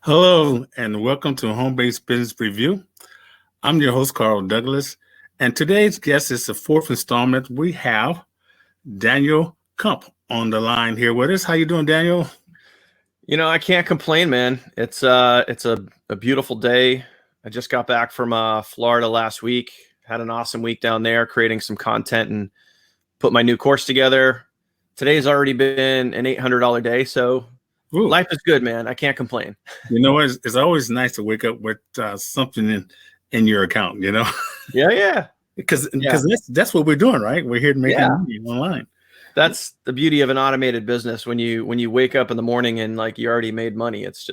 Hello, and welcome to Home-Based Business Review. I'm your host, Carl Douglas, and today's guest is the fourth installment. We have Daniel Kump on the line here with us. How you doing, Daniel? You know, I can't complain, man. It's a beautiful day. I just got back from Florida last week. Had an awesome week down there, creating some content and put my new course together. Today's already been an $800 day, so Ooh. Life is good, man. I can't complain. You know, it's always nice to wake up with something in your account, you know? Yeah. Because that's what we're doing, right? We're here to make money online. That's the beauty of an automated business. When you wake up in the morning and like you already made money, it's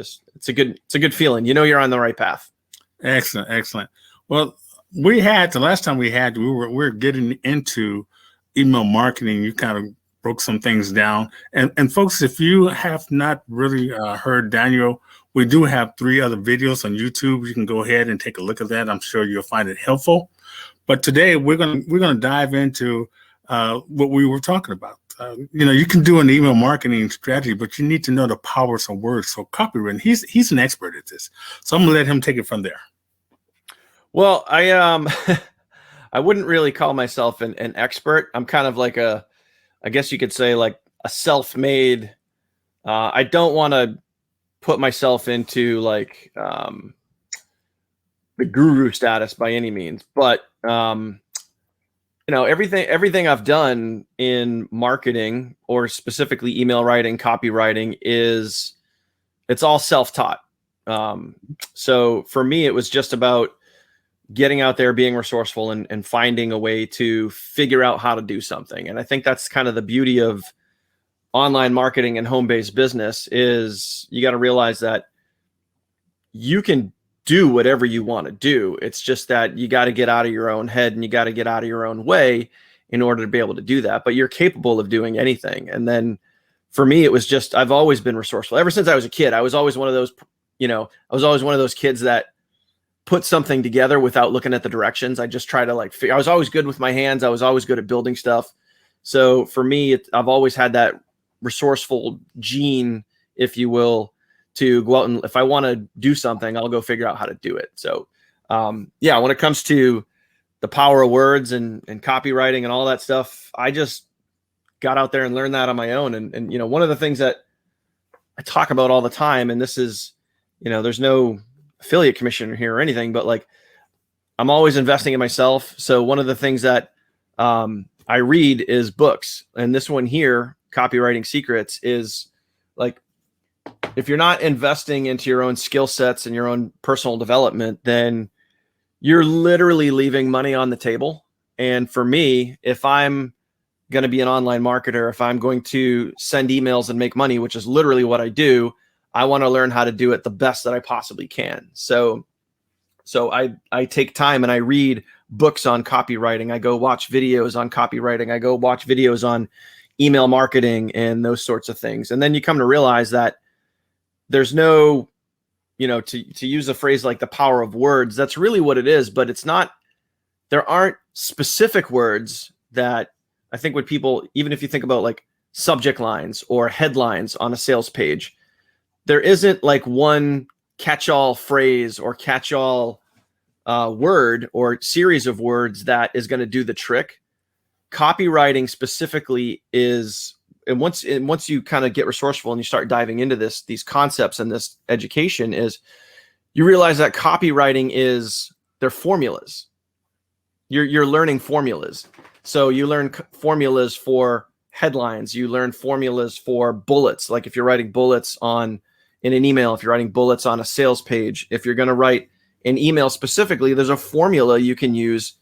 a good feeling. You know you're on the right path. Excellent. Well, the last time we were getting into email marketing. You kind of broke some things down. And folks, if you have not really heard Daniel, we do have 3 other videos on YouTube. You can go ahead and take a look at that. I'm sure you'll find it helpful. But today we're gonna dive into what we were talking about. You can do an email marketing strategy, but you need to know the powers of words. So copywriting, he's an expert at this. So I'm gonna let him take it from there. Well, I wouldn't really call myself an expert. I'm kind of like I guess you could say like a self-made. I don't want to put myself into like the guru status by any means, but everything I've done in marketing or specifically email writing, copywriting it's all self-taught. So for me, it was just about getting out there, being resourceful and finding a way to figure out how to do something. And I think that's kind of the beauty of online marketing and home-based business is you got to realize that you can do whatever you want to do. It's just that you got to get out of your own head and you got to get out of your own way in order to be able to do that. But you're capable of doing anything. And then for me, it was just, I've always been resourceful. Ever since I was a kid, I was always one of those kids that put something together without looking at the directions. I just try to I was always good with my hands. I was always good at building stuff. So for me, I've always had that resourceful gene, if you will, to go out and if I want to do something, I'll go figure out how to do it. So when it comes to the power of words and copywriting and all that stuff, I just got out there and learned that on my own. And one of the things that I talk about all the time, and this is, there's no affiliate commission here or anything, but like I'm always investing in myself. So one of the things that I read is books, and this one here, Copywriting Secrets, is like, if you're not investing into your own skill sets and your own personal development, then you're literally leaving money on the table. And for me, if I'm going to be an online marketer, if I'm going to send emails and make money, which is literally what I do, I want to learn how to do it the best that I possibly can. So I take time and I read books on copywriting. I go watch videos on copywriting. I go watch videos on email marketing and those sorts of things. And then you come to realize that there's no, to use a phrase like the power of words, that's really what it is, but it's not, there aren't specific words that I think when people, even if you think about like subject lines or headlines on a sales page, there isn't like one catch-all phrase or catch-all word or series of words that is going to do the trick. Copywriting specifically is, and once you kind of get resourceful and you start diving into these concepts and this education, is you realize that copywriting they're formulas. You're learning formulas. So you learn formulas for headlines. You learn formulas for bullets. Like if you're writing bullets in an email, if you're writing bullets on a sales page, if you're going to write an email specifically, there's a formula you can use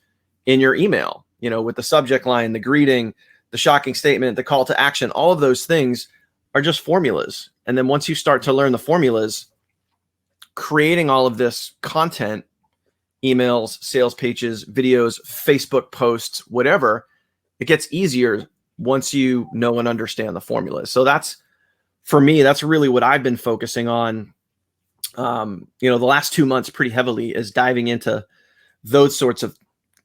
in your email, with the subject line, the greeting, the shocking statement, the call to action. All of those things are just formulas. And then once you start to learn the formulas, creating all of this content, emails, sales pages, videos, Facebook posts, whatever, it gets easier once you know and understand the formulas. So that's for me, that's really what I've been focusing on, the last 2 months pretty heavily, is diving into those sorts of,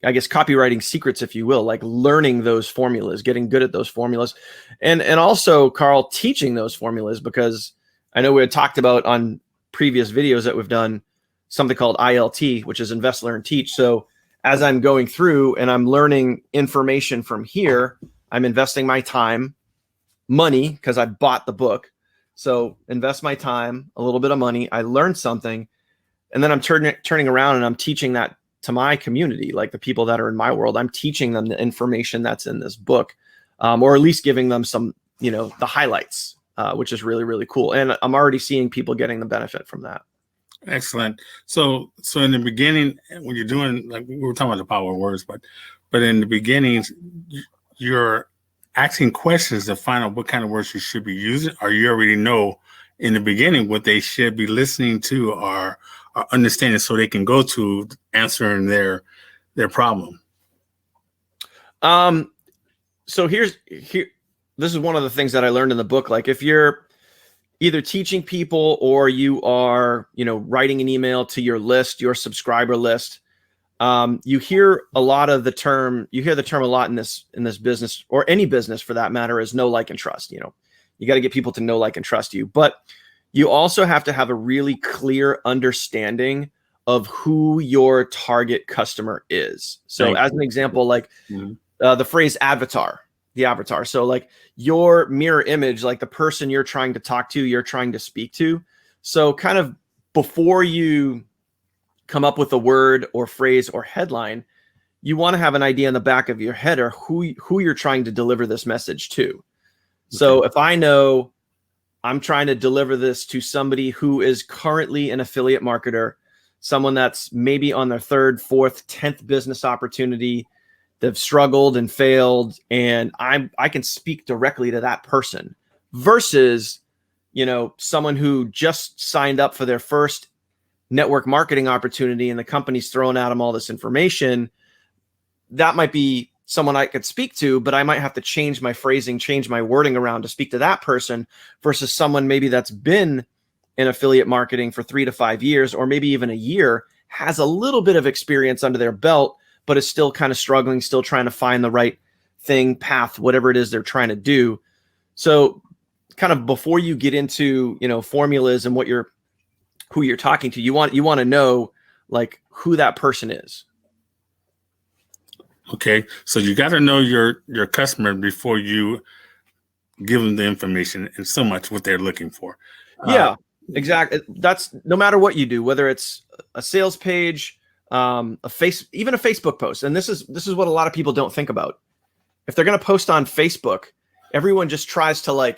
I guess, copywriting secrets, if you will, like learning those formulas, getting good at those formulas. And also, Carl, teaching those formulas, because I know we had talked about on previous videos that we've done something called ILT, which is Invest, Learn, Teach. So as I'm going through and I'm learning information from here, I'm investing my time, money, because I bought the book. So invest my time, a little bit of money, I learned something, and then I'm turning around and I'm teaching that to my community, like the people that are in my world. I'm teaching them the information that's in this book, or at least giving them some, the highlights, which is really, really cool. And I'm already seeing people getting the benefit from that. Excellent. So in the beginning, when you're doing, like we were talking about the power of words, but in the beginning, you're asking questions to find out what kind of words you should be using, or you already know in the beginning what they should be listening to or understanding, so they can go to answering their problem. So this is one of the things that I learned in the book. Like, if you're either teaching people or you are, writing an email to your list, your subscriber list, you hear a lot of the term, a lot in this business, or any business for that matter, is know, like, and trust. You got to get people to know, like, and trust you, but you also have to have a really clear understanding of who your target customer is. So as an example, like the phrase avatar, the avatar. So like your mirror image, like the person you're trying to talk to, you're trying to speak to. So kind of before you come up with a word or phrase or headline, you want to have an idea in the back of your head or who you're trying to deliver this message to. Okay. So if I know I'm trying to deliver this to somebody who is currently an affiliate marketer, someone that's maybe on their 3rd, 4th, 10th business opportunity, they've struggled and failed, and I can speak directly to that person, versus, someone who just signed up for their first network marketing opportunity and the company's throwing at them all this information. That might be someone I could speak to, but I might have to change my phrasing, change my wording around to speak to that person, versus someone maybe that's been in affiliate marketing for 3 to 5 years, or maybe even a year, has a little bit of experience under their belt, but is still kind of struggling, still trying to find the right thing, path, whatever it is they're trying to do. So kind of before you get into, formulas and who you're talking to, you want to know, like, who that person is. Okay, so you got to know your customer before you give them the information and so much what they're looking for. Yeah, exactly. That's no matter what you do, whether it's a sales page, even a Facebook post. And this is what a lot of people don't think about. If they're going to post on Facebook, everyone just tries to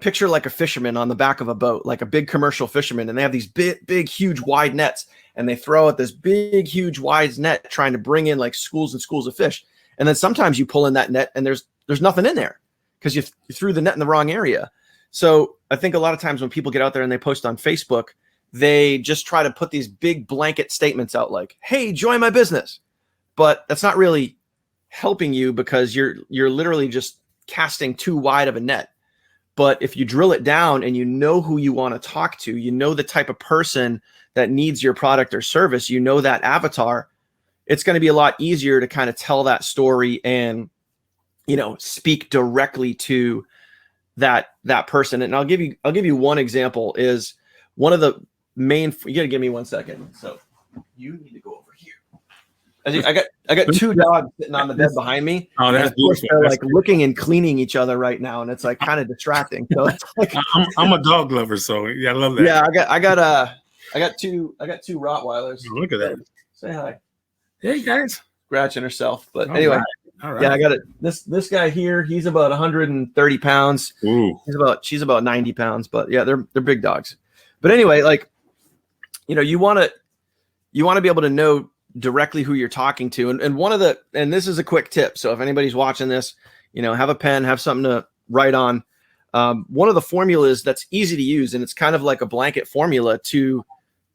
picture like a fisherman on the back of a boat, like a big commercial fisherman, and they have these big, huge, wide nets, and they throw out this big, huge, wide net trying to bring in like schools and schools of fish. And then sometimes you pull in that net and there's nothing in there because you threw the net in the wrong area. So I think a lot of times when people get out there and they post on Facebook, they just try to put these big blanket statements out like, hey, join my business. But that's not really helping you, because you're literally just casting too wide of a net. But if you drill it down and you know who you want to talk to, you know the type of person that needs your product or service, you know that avatar, it's going to be a lot easier to kind of tell that story and, speak directly to that person. And I'll give you one example. Is one of the main, you got to give me 1 second. So you need to go over here. I got 2 dogs sitting on the bed behind me. Oh, that's beautiful. They're like looking and cleaning each other right now, and it's like kind of distracting. So it's like I'm a dog lover, so yeah, I love that. Yeah, I got two Rottweilers. Oh, look at that. Say hi. Hey guys. Scratching herself, but anyway. All right. Yeah, I got it. This guy here, he's about 130 pounds. Ooh. She's about 90 pounds, but yeah, they're big dogs. But anyway, like, you want to be able to know directly who you're talking to. And this is a quick tip. So if anybody's watching this, have a pen, have something to write on. One of the formulas that's easy to use, and it's kind of like a blanket formula to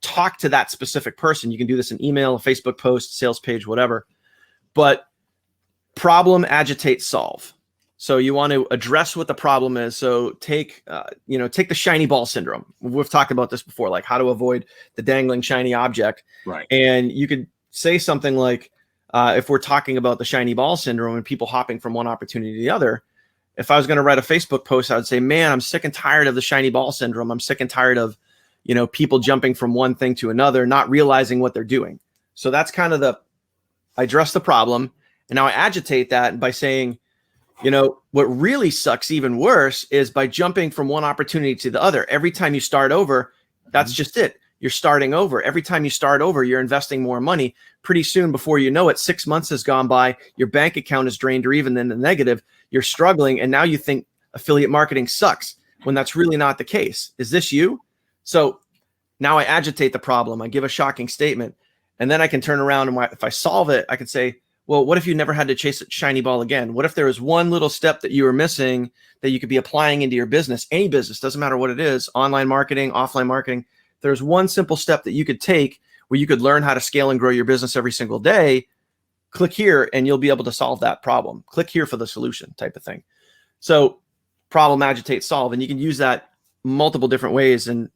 talk to that specific person. You can do this in email, a Facebook post, sales page, whatever. But problem, agitate, solve. So you want to address what the problem is. So take the shiny ball syndrome. We've talked about this before, like how to avoid the dangling shiny object. Right. And you could say something like, if we're talking about the shiny ball syndrome and people hopping from one opportunity to the other, if I was going to write a Facebook post, I would say, man, I'm sick and tired of the shiny ball syndrome. I'm sick and tired of, people jumping from one thing to another, not realizing what they're doing. So that's kind of I address the problem. And now I agitate that by saying, what really sucks even worse is by jumping from one opportunity to the other. Every time you start over, that's just it. You're starting over. Every time you start over, you're investing more money. Pretty soon, before you know it, 6 months has gone by, your bank account is drained or even in the negative. You're struggling, and now you think affiliate marketing sucks when that's really not the case. Is this you? So now I agitate the problem. I give a shocking statement, and then I can turn around, and if I solve it, I can say, well, what if you never had to chase a shiny ball again? What if there was one little step that you were missing that you could be applying into your business, any business, doesn't matter what it is, online marketing, offline marketing. There's one simple step that you could take where you could learn how to scale and grow your business every single day. Click here and you'll be able to solve that problem. Click here for the solution type of thing. So problem, agitate, solve. And you can use that multiple different ways. And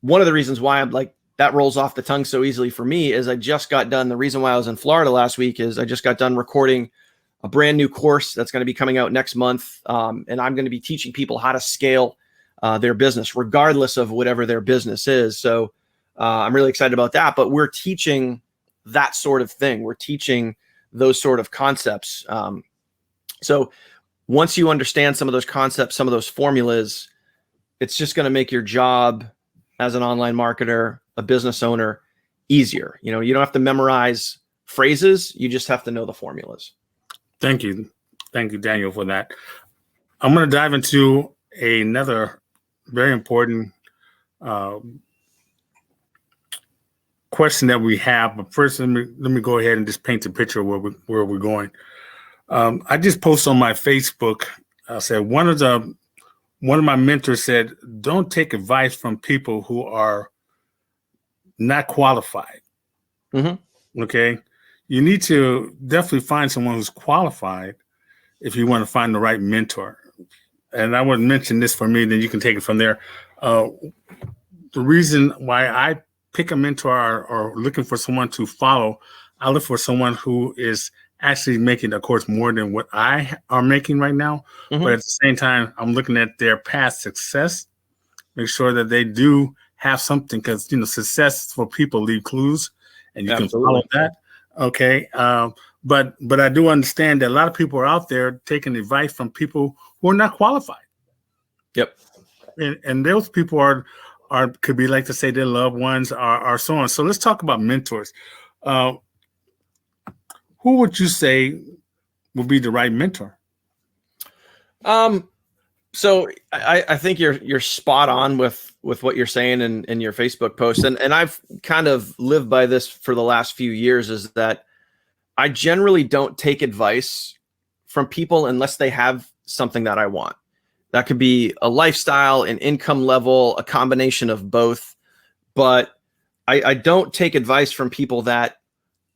one of the reasons why I'm like, that rolls off the tongue so easily for me is I just got done. The reason why I was in Florida last week is I just got done recording a brand new course that's going to be coming out next month. And I'm going to be teaching people how to scale their business, regardless of whatever their business is. So I'm really excited about that. But we're teaching that sort of thing. We're teaching those sort of concepts. So once you understand some of those concepts, some of those formulas, it's just going to make your job as an online marketer, a business owner, easier. You don't have to memorize phrases. You just have to know the formulas. Thank you. Thank you, Daniel, for that. I'm going to dive into another very important question that we have. But first, let me go ahead and just paint the picture of where we're going. I just posted on my Facebook. I said one of my mentors said, "Don't take advice from people who are not qualified." Mm-hmm. Okay, you need to definitely find someone who's qualified if you want to find the right mentor. And I would mention this for me, then you can take it from there. The reason why I pick a mentor or looking for someone to follow, I look for someone who is actually making, of course, more than what I am making right now. Mm-hmm. But at the same time, I'm looking at their past success, make sure that they do have something, because, successful people leave clues and you Absolutely. Can follow that. Okay. But I do understand that a lot of people are out there taking advice from people who are not qualified. Yep. And those people are could be, like to say, their loved ones are so on. So let's talk about mentors. Who would you say would be the right mentor? So I think you're spot on with what you're saying in your Facebook post. And I've kind of lived by this for the last few years, is that I generally don't take advice from people unless they have something that I want. That could be a lifestyle, an income level, a combination of both. But I don't take advice from people that,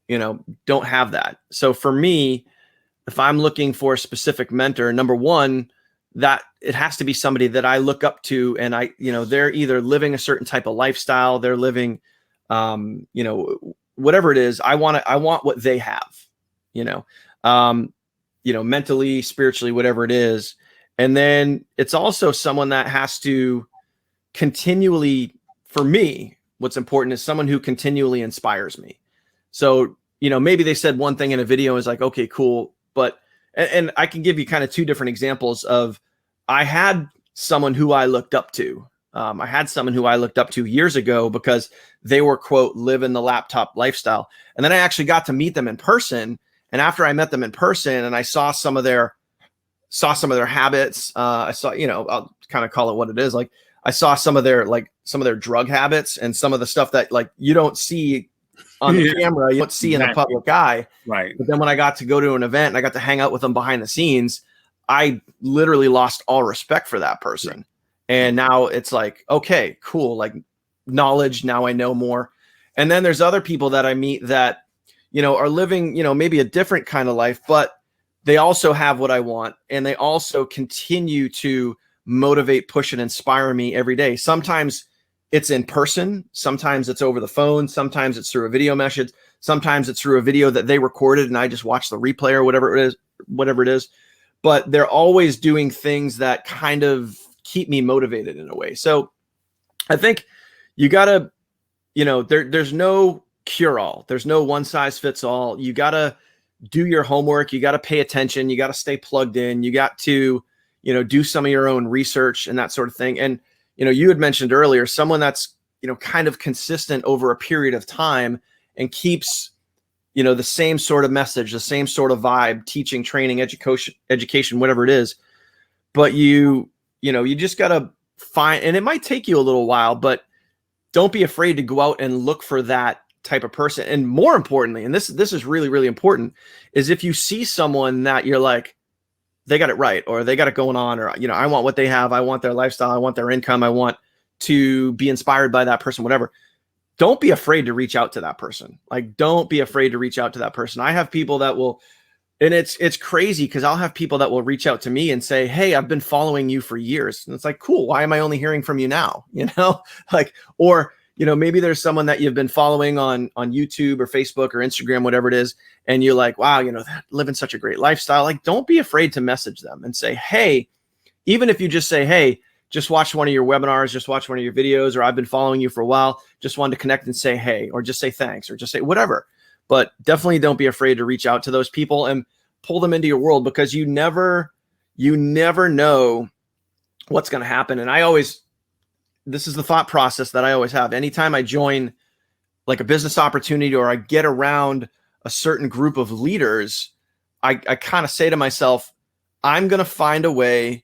don't have that. So for me, if I'm looking for a specific mentor, number one, that it has to be somebody that I look up to, and they're either living a certain type of lifestyle, they're living, whatever it is. I want what they have, mentally, spiritually, whatever it is. And then it's also someone that has to continually, for me, what's important is someone who continually inspires me. So, maybe they said one thing in a video is like, okay, cool. But, and I can give you kind of two different examples of, I had someone who I looked up to. I had someone who I looked up to years ago because they were, quote, living the laptop lifestyle. And then I actually got to meet them in person. And after I met them in person and I saw some of their habits, I saw, I'll kind of call it what it is. Like, I saw some of their drug habits and some of the stuff that, like, you don't see on the camera, you don't see in the public eye. Right. But then when I got to go to an event and I got to hang out with them behind the scenes, I literally lost all respect for that person. And now it's like, okay, cool. Like, knowledge. Now I know more. And then there's other people that I meet that, are living, maybe a different kind of life, but they also have what I want, and they also continue to motivate, push, and inspire me every day. Sometimes it's in person, sometimes it's over the phone, sometimes it's through a video message, sometimes it's through a video that they recorded and I just watch the replay or whatever it is. But they're always doing things that kind of keep me motivated in a way. So I think you gotta, there's no cure-all. There's no one size fits all. You gotta do your homework. You gotta pay attention. You gotta stay plugged in. You got to, do some of your own research and that sort of thing. And, you had mentioned earlier, someone that's, kind of consistent over a period of time and keeps, the same sort of message, the same sort of vibe, teaching, training, education, whatever it is. But you just got to find, and it might take you a little while, but don't be afraid to go out and look for that type of person. And more importantly, and this is really, really important, is if you see someone that you're like, they got it right, or they got it going on, or, I want what they have. I want their lifestyle. I want their income. I want to be inspired by that person, whatever. Don't be afraid to reach out to that person. Like, don't be afraid to reach out to that person. I have people that will, and it's crazy because I'll have people that will reach out to me and say, hey, I've been following you for years. And it's like, cool. Why am I only hearing from you now? Like, or, maybe there's someone that you've been following on YouTube or Facebook or Instagram, whatever it is. And you're like, wow, living such a great lifestyle. Like, don't be afraid to message them and say, hey, even if you just say, hey, just watch one of your webinars, just watch one of your videos, or I've been following you for a while, just wanted to connect and say, hey, or just say thanks, or just say whatever. But definitely don't be afraid to reach out to those people and pull them into your world, because you never know what's going to happen. And this is the thought process that I always have. Anytime I join like a business opportunity or I get around a certain group of leaders, I kind of say to myself, I'm going to find a way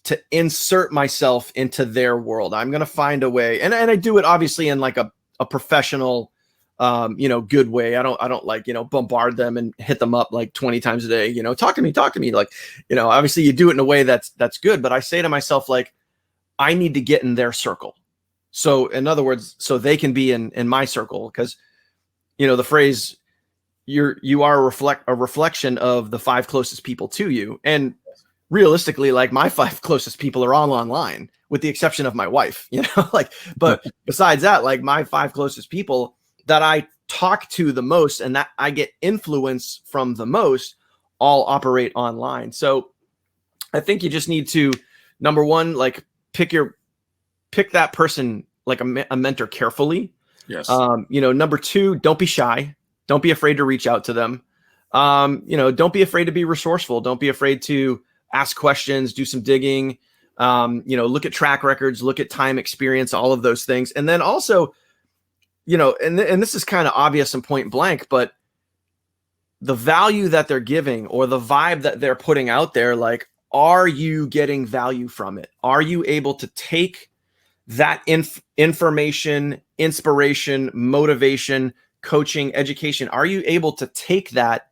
to insert myself into their world. I'm going to find a way. And I do it obviously in like a professional, good way. I don't like, bombard them and hit them up like 20 times a day, talk to me. Like, obviously you do it in a way that's good, but I say to myself, like, I need to get in their circle. So in other words, so they can be in my circle. Cause the phrase, you are a reflection of the 5 closest people to you. And realistically, like, my 5 closest people are all online with the exception of my wife, but besides that, like, my 5 closest people that I talk to the most and that I get influence from the most all operate online. So I think you just need to, number one, like, pick that person, like a mentor, carefully. Yes. Number 2, don't be shy. Don't be afraid to reach out to them. Don't be afraid to be resourceful. Don't be afraid to ask questions, do some digging, look at track records, look at time, experience, all of those things. And then also, and this is kind of obvious and point blank, but the value that they're giving or the vibe that they're putting out there, like, are you getting value from it? Are you able to take that information, inspiration, motivation, coaching, education? Are you able to take that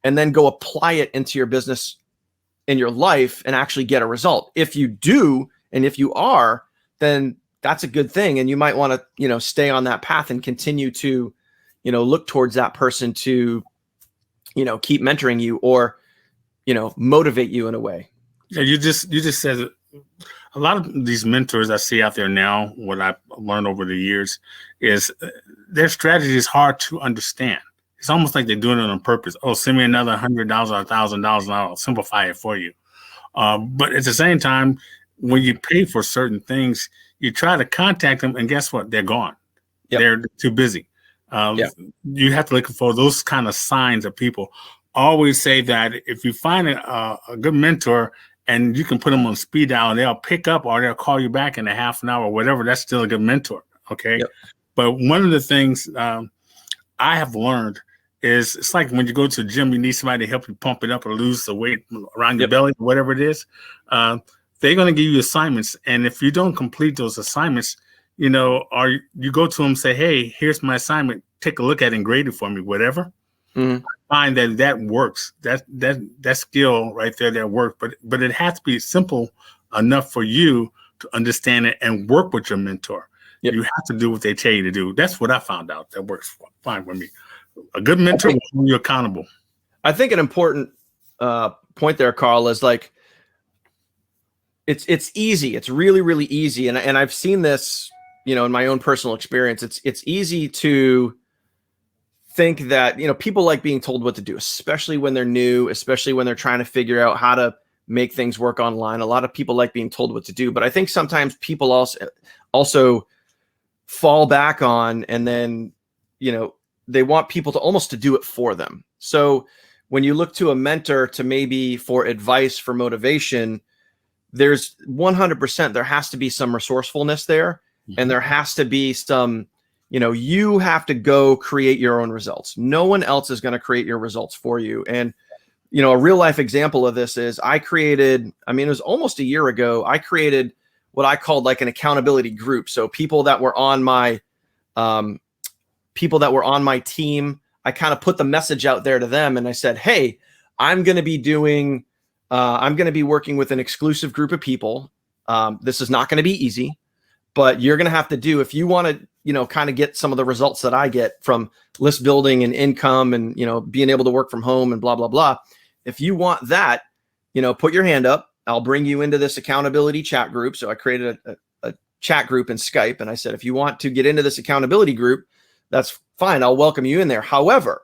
and then go apply it into your business, in your life, and actually get a result? If you do, and if you are, then that's a good thing. And you might want to, stay on that path and continue to, look towards that person to, keep mentoring you or, motivate you in a way. Yeah, you just said it. A lot of these mentors I see out there now, what I've learned over the years, is their strategy is hard to understand. It's almost like they're doing it on purpose. Oh, send me another $100 or $1,000 and I'll simplify it for you. But at the same time, when you pay for certain things, you try to contact them, and guess what? They're gone. Yep. They're too busy. You have to look for those kind of signs of people. Always say that if you find a good mentor and you can put them on speed dial, they'll pick up or they'll call you back in a half an hour or whatever, that's still a good mentor. Okay. Yep. But one of the things I have learned is it's like when you go to the gym, you need somebody to help you pump it up or lose the weight around your belly, whatever it is. They're going to give you assignments. And if you don't complete those assignments, or you go to them and say, hey, here's my assignment, take a look at it and grade it for me, whatever. Mm-hmm. I find that works. That skill right there, that works. But it has to be simple enough for you to understand it and work with your mentor. Yep. You have to do what they tell you to do. That's what I found out. That works fine for me. A good mentor will hold you accountable. I think an important point there, Carl, is like, it's easy. It's really, really easy. And I've seen this, you know, in my own personal experience. It's easy to think that, you know, people like being told what to do, especially when they're new, especially when they're trying to figure out how to make things work online. A lot of people like being told what to do, but I think sometimes people also fall back on, and then, you know, they want people to almost to do it for them. So when you look to a mentor to maybe for advice, for motivation, there's 100%, there has to be some resourcefulness there. And there has to be some, you know, you have to go create your own results. No one else is going to create your results for you. And, you know, a real life example of this is it was almost a year ago, I created what I called like an accountability group. So people that were on my team, I kind of put the message out there to them, and I said, hey, I'm going to be working with an exclusive group of people. This is not going to be easy, but you're going to have to do, if you want to, you know, kind of get some of the results that I get from list building and income and, you know, being able to work from home and blah, blah, blah. If you want that, you know, put your hand up. I'll bring you into this accountability chat group. So I created a chat group in Skype. And I said, if you want to get into this accountability group, that's fine. I'll welcome you in there. However,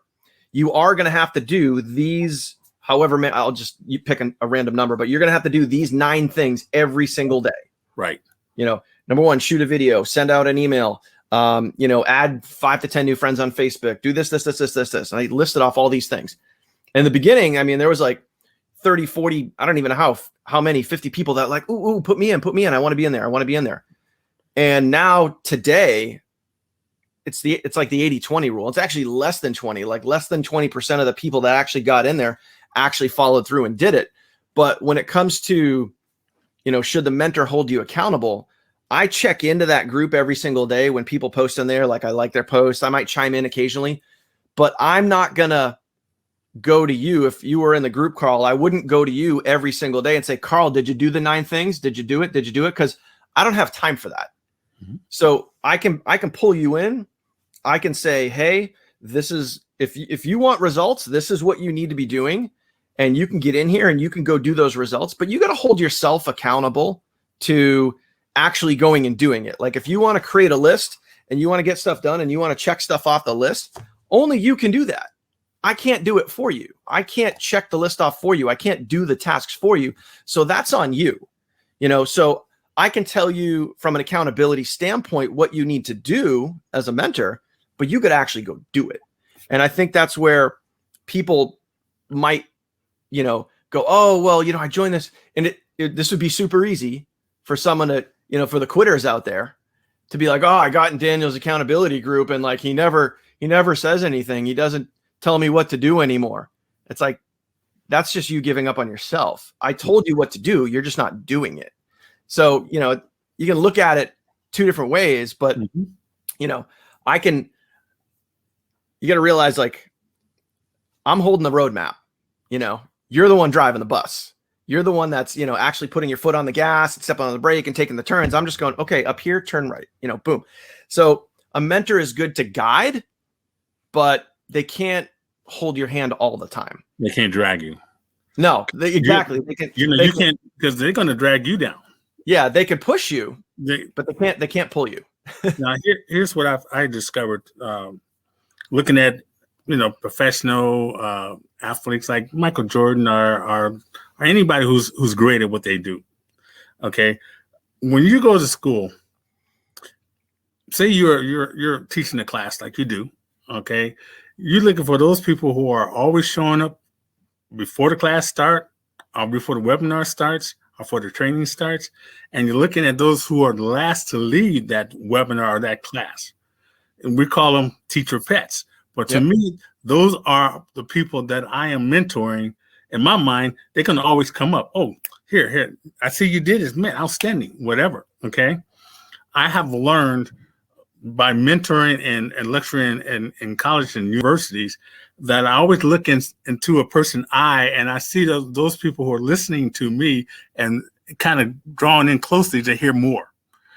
you are going to have to do these, you pick a random number, but you're going to have to do these 9 things every single day. Right. You know, number 1, shoot a video, send out an email, you know, add 5 to 10 new friends on Facebook, do this. And I listed off all these things. In the beginning, I mean, there was like 30, 40, I don't even know how many, 50 people that like, ooh, put me in. I want to be in there. And now today, it's like the 80-20 rule. It's actually less than 20, like less than 20% of the people that actually got in there actually followed through and did it. But when it comes to, you know, should the mentor hold you accountable? I check into that group every single day when people post in there. Like, I like their posts. I might chime in occasionally, but I'm not going to go to you. If you were in the group, Carl, I wouldn't go to you every single day and say, Carl, did you do the 9 things? Did you do it? Because I don't have time for that. Mm-hmm. So I can pull you in. I can say, hey, this is, if you want results, this is what you need to be doing. And you can get in here and you can go do those results, but you got to hold yourself accountable to actually going and doing it. Like, if you want to create a list and you want to get stuff done and you want to check stuff off the list, only you can do that. I can't do it for you. I can't check the list off for you. I can't do the tasks for you. So that's on you. You know, so I can tell you from an accountability standpoint what you need to do as a mentor, but you could actually go do it. And I think that's where people might, you know, go, oh, well, you know, I joined this, and this would be super easy for someone to, you know, for the quitters out there to be like, oh, I got in Daniel's accountability group, and like, he never says anything. He doesn't tell me what to do anymore. It's like, that's just you giving up on yourself. I told you what to do. You're just not doing it. So, you know, you can look at it 2 different ways, but, you know, you got to realize, like, I'm holding the roadmap. You know, you're the one driving the bus. You're the one that's, you know, actually putting your foot on the gas and stepping on the brake and taking the turns. I'm just going, okay, up here, turn right, you know, boom. So a mentor is good to guide, but they can't hold your hand all the time. They can't drag you. No, exactly. They can, you can't, because they're going to drag you down. Yeah, they could push you, but they can't pull you. Now, here's what I discovered looking at, you know, professional athletes like Michael Jordan or anybody who's great at what they do. Okay, when you go to school, say you're teaching a class like you do. Okay, you're looking for those people who are always showing up before the class start, or before the webinar starts, or before the training starts, and you're looking at those who are the last to leave that webinar or that class. And we call them teacher pets. But to me, those are the people that I am mentoring. In my mind, they can always come up. Oh, here, I see you did this, man, outstanding, whatever. Okay. I have learned by mentoring and lecturing in college and universities that I always look into a person's eye, and I see those people who are listening to me and kind of drawn in closely to hear more.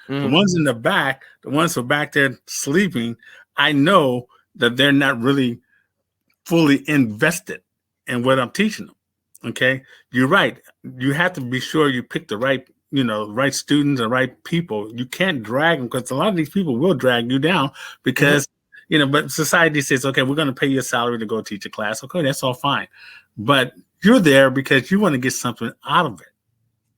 The ones in the back, the ones who are back there sleeping, I know that they're not really fully invested in what I'm teaching them. Okay, you're right. You have to be sure you pick the right, right students and right people. You can't drag them, because a lot of these people will drag you down because, but society says, okay, we're going to pay you a salary to go teach a class. Okay, that's all fine. But you're there because you want to get something out of it.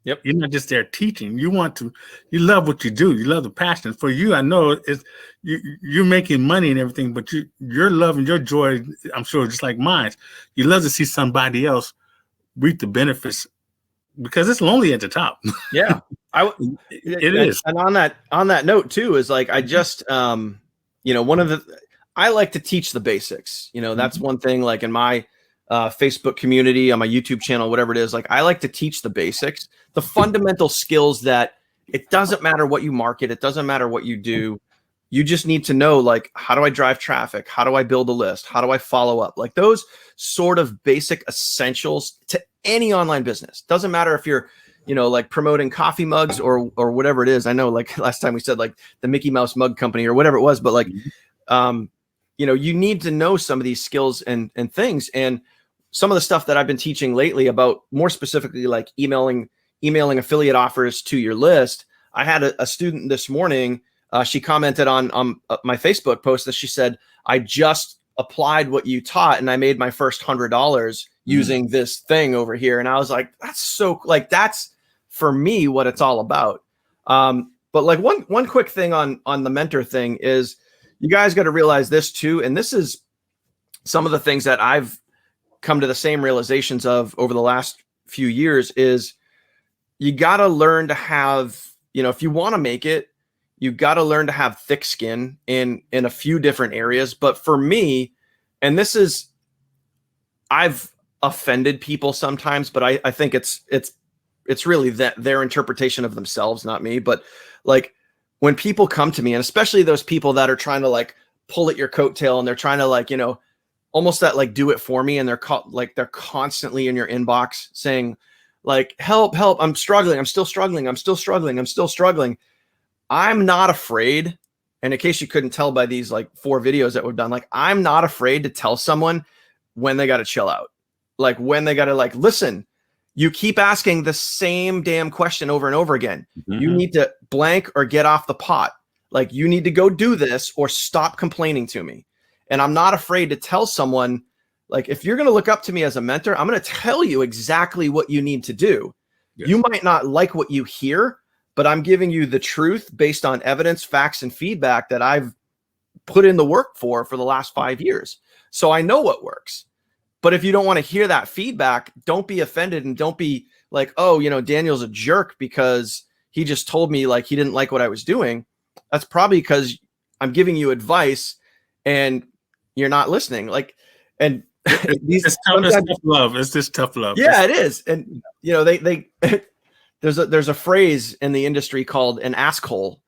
Yep. You're not just there teaching. You love what you do. You love the passion. For you, I know you're making money and everything, but your love and your joy, I'm sure, just like mine, you love to see somebody else reap the benefits, because it's lonely at the top. Yeah. It is. And on that note too, is like, I just, I like to teach the basics, that's one thing, like in my Facebook community, on my YouTube channel, whatever it is, like I like to teach the basics, the fundamental skills that it doesn't matter what you market. It doesn't matter what you do. You just need to know, like, how do I drive traffic? How do I build a list? How do I follow up? Like those sort of basic essentials to any online business. Doesn't matter if you're, like promoting coffee mugs or whatever it is. I know, like last time we said like the Mickey Mouse mug company or whatever it was, but like, you need to know some of these skills and things. And some of the stuff that I've been teaching lately about, more specifically, like emailing affiliate offers to your list. I had a student this morning. She commented on my Facebook post that she said, I just applied what you taught and I made my first $100 using this thing over here. And I was like, that's for me what it's all about. But like one quick thing on the mentor thing is, you guys got to realize this too. And this is some of the things that I've come to the same realizations of over the last few years, is you got to learn to have, if you want to make it, you got to learn to have thick skin in a few different areas. But for me, and this is, I've offended people sometimes, but I think it's really their interpretation of themselves, not me. But like when people come to me, and especially those people that are trying to like pull at your coattail, and they're trying to like, almost that like do it for me, and they're constantly in your inbox saying like, help, I'm struggling, I'm still struggling. I'm not afraid. And in case you couldn't tell by these like 4 videos that we've done, like I'm not afraid to tell someone when they got to chill out, like when they got to like, listen, you keep asking the same damn question over and over again. You need to blank or get off the pot. Like you need to go do this or stop complaining to me. And I'm not afraid to tell someone, like, if you're going to look up to me as a mentor, I'm going to tell you exactly what you need to do. Yes. You might not like what you hear, but I'm giving you the truth based on evidence, facts, and feedback that I've put in the work for the last 5 years. So I know what works. But if you don't want to hear that feedback, don't be offended, and don't be like, oh, Daniel's a jerk because he just told me like he didn't like what I was doing. That's probably because I'm giving you advice and you're not listening. Like, and it's tough love. It's just tough love. Yeah, it is. And they there's a phrase in the industry called an asshole.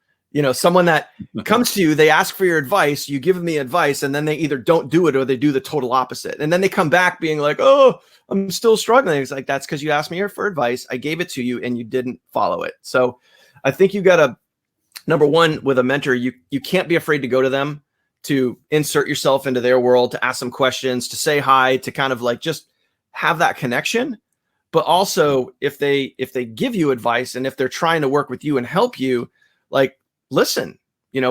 Someone that comes to you, they ask for your advice, you give them the advice, and then they either don't do it or they do the total opposite. And then they come back being like, oh, I'm still struggling. It's like, that's because you asked me for advice. I gave it to you and you didn't follow it. So I think you got to, number one, with a mentor, you can't be afraid to go to them, to insert yourself into their world, to ask them questions, to say hi, to kind of like just have that connection. But also if they give you advice, and if they're trying to work with you and help you, like, listen,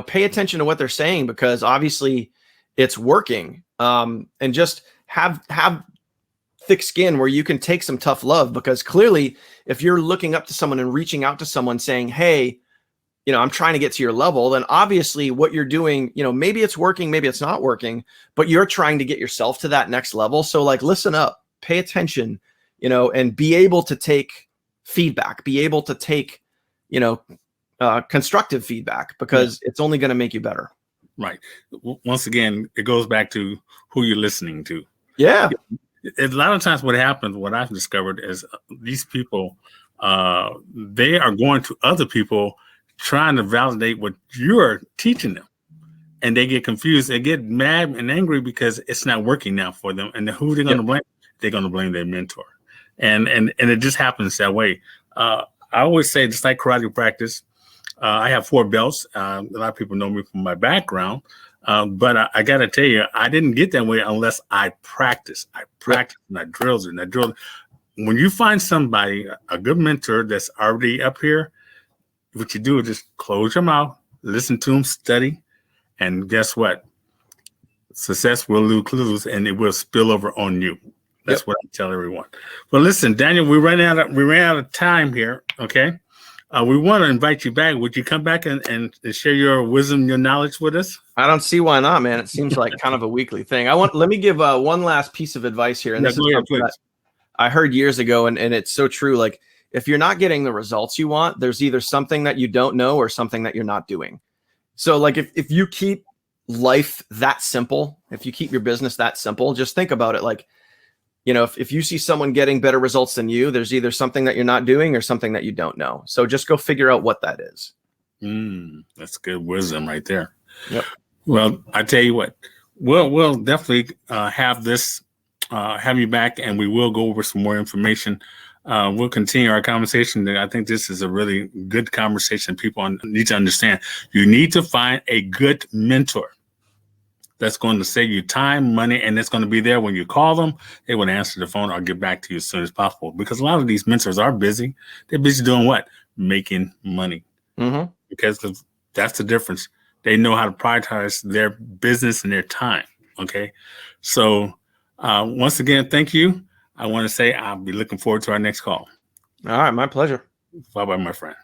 pay attention to what they're saying, because obviously it's working. And just have thick skin where you can take some tough love, because clearly if you're looking up to someone and reaching out to someone saying, hey, I'm trying to get to your level, then obviously what you're doing, maybe it's working, maybe it's not working, but you're trying to get yourself to that next level. So like, listen up, pay attention, and be able to take feedback, be able to take, constructive feedback, because it's only going to make you better. Right. Once again, it goes back to who you're listening to. Yeah. A lot of times what happens, what I've discovered is these people, they are going to other people trying to validate what you're teaching them. And they get confused. They get mad and angry because it's not working now for them. And who they're going to blame? They're going to blame their mentor. And it just happens that way. I always say, just like karate practice, I have 4 belts. A lot of people know me from my background. But I got to tell you, I didn't get that way unless I practiced. I practiced and I drilled it and I drilled it. when you find somebody, a good mentor that's already up here, what you do is just close your mouth, listen to them, study, and guess what? Success will lose, and it will spill over on you. That's what I tell everyone. Well, listen, Daniel, we ran out of time here. Okay, we want to invite you back. Would you come back and share your wisdom, your knowledge with us? I don't see why not, man. It seems like kind of a weekly thing. Let me give one last piece of advice here, and this is something that I heard years ago, and it's so true. Like, if you're not getting the results you want, there's either something that you don't know or something that you're not doing. So, like, if you keep life that simple, if you keep your business that simple, just think about it. Like, you know, if you see someone getting better results than you, there's either something that you're not doing or something that you don't know. So just go figure out what that is. That's good wisdom right there. Yep. Well, I tell you what, we'll definitely have you back, and we will go over some more information. We'll continue our conversation. I think this is a really good conversation. People need to understand. You need to find a good mentor that's going to save you time, money, and it's going to be there when you call them. They will answer the phone or get back to you as soon as possible, because a lot of these mentors are busy. They're busy doing what? Making money. Because that's the difference. They know how to prioritize their business and their time. Okay. So once again, thank you. I want to say I'll be looking forward to our next call. All right. My pleasure. Bye-bye, my friend.